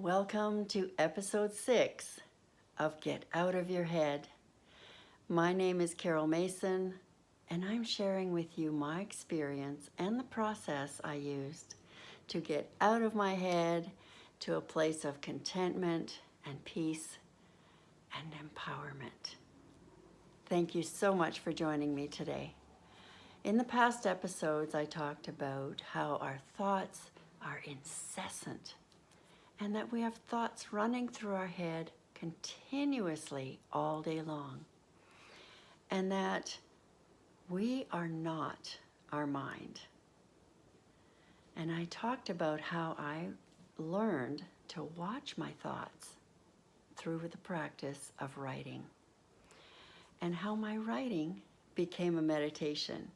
Welcome to episode 6 of Get Out of Your Head. My name is Carol Mason, and I'm sharing with you my experience and the process I used to get out of my head to a place of contentment and peace and empowerment. Thank you so much for joining me today. In the past episodes, I talked about how our thoughts are incessant and that we have thoughts running through our head continuously all day long, and that we are not our mind. And I talked about how I learned to watch my thoughts through the practice of writing, and how my writing became a meditation.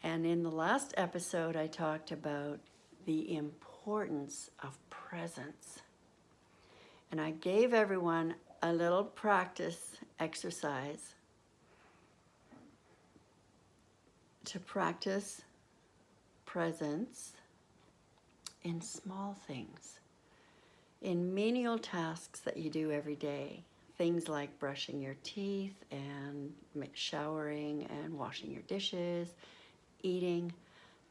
And in the last episode, I talked about the importance of presence. And I gave everyone a little practice exercise to practice presence in small things, in menial tasks that you do every day. Things like brushing your teeth and showering and washing your dishes, eating.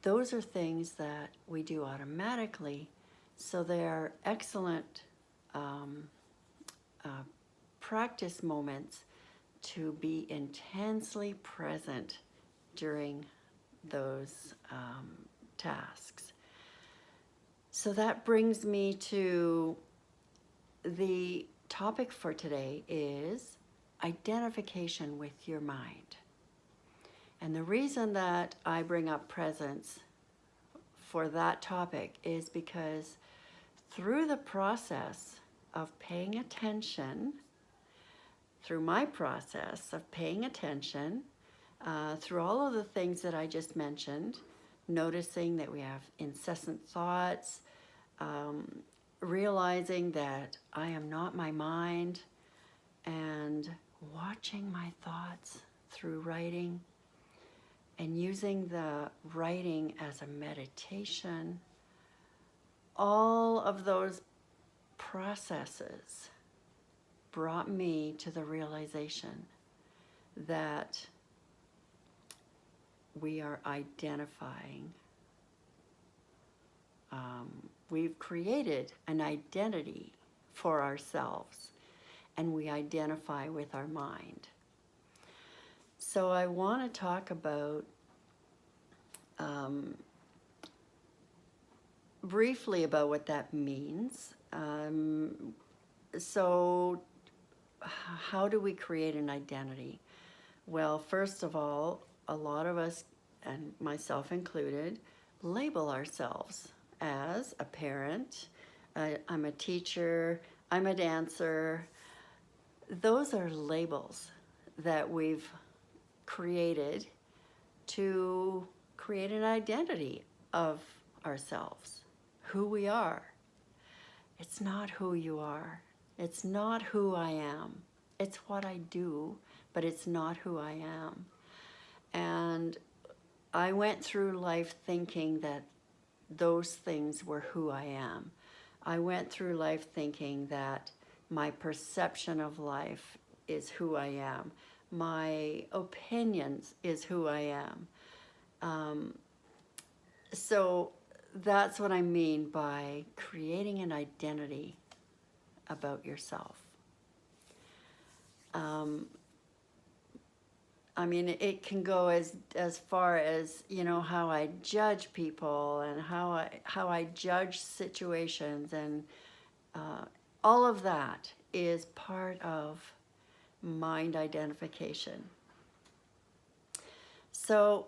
Those are things that we do automatically, so they are excellent practice moments to be intensely present during those tasks. So that brings me to the topic for today is identification with your mind. And the reason that I bring up presence for that topic is because through the process of paying attention, through my process of paying attention, through all of the things that I just mentioned, noticing that we have incessant thoughts, realizing that I am not my mind, and watching my thoughts through writing, and using the writing as a meditation, all of those processes brought me to the realization that we are identifying. We've created an identity for ourselves, and we identify with our mind. So I want to talk about briefly about what that means. So how do we create an identity? Well, first of all, a lot of us, and myself included, label ourselves as a parent, I'm a teacher, I'm a dancer. Those are labels that we've created to create an identity of ourselves, who we are. It's not who you are. It's not who I am. It's what I do, but it's not who I am. And I went through life thinking that those things were who I am. I went through life thinking that my perception of life is who I am. My opinions is who I am. So that's what I mean by creating an identity about yourself. I mean, it can go as far as, how I judge people and how I judge situations, and all of that is part of mind identification. So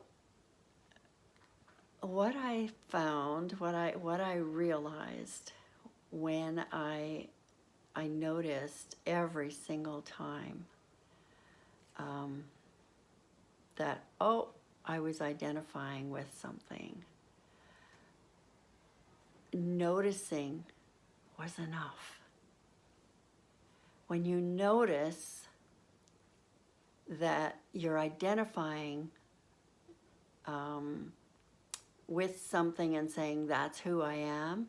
what I found, what I realized when I noticed every single time that, I was identifying with something, noticing was enough. When you notice that you're identifying with something and saying, that's who I am,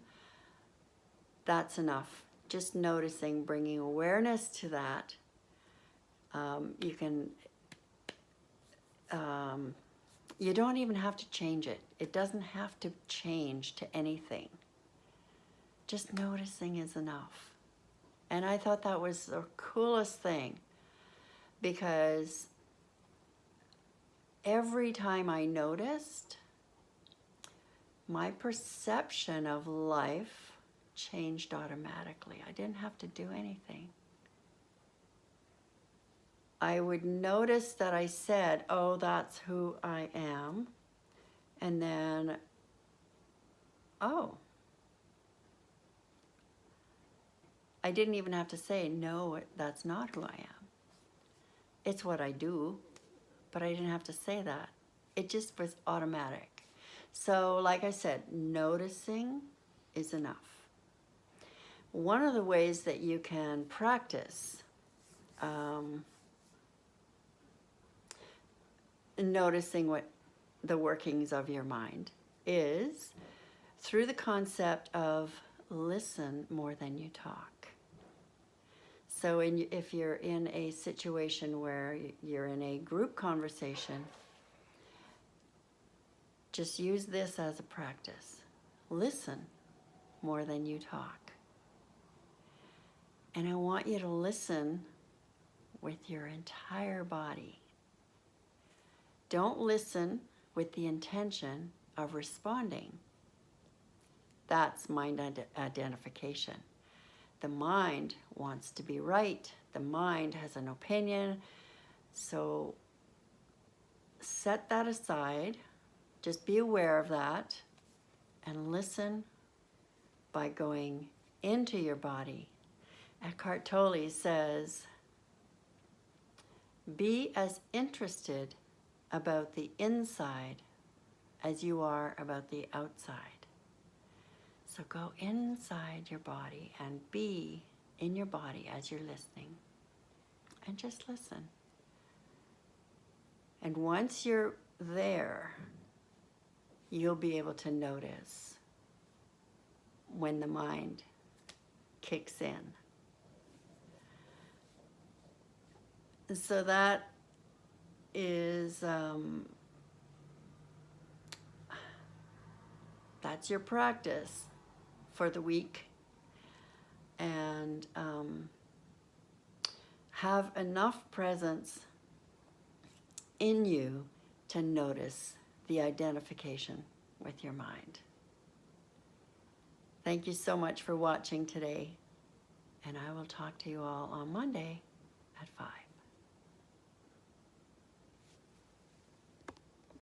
that's enough. Just noticing, bringing awareness to that. You can, you don't even have to change it. It doesn't have to change to anything. Just noticing is enough. And I thought that was the coolest thing, because every time I noticed, my perception of life changed automatically. I didn't have to do anything. I would notice that I said, oh, that's who I am. And then, oh, I didn't even have to say, no, that's not who I am. It's what I do, but I didn't have to say that. It just was automatic. So like I said, noticing is enough. One of the ways that you can practice noticing what the workings of your mind is through the concept of listen more than you talk. So if you're in a situation where you're in a group conversation, just use this as a practice. Listen more than you talk. And I want you to listen with your entire body. Don't listen with the intention of responding. That's mind identification. The mind wants to be right. The mind has an opinion. So set that aside. Just be aware of that and listen by going into your body. Eckhart Tolle says, be as interested about the inside as you are about the outside. So go inside your body and be in your body as you're listening. And just listen. And once you're there, you'll be able to notice when the mind kicks in. So that is, that's your practice for the week. And have enough presence in you to notice the identification with your mind. Thank you so much for watching today, and I will talk to you all on Monday at 5.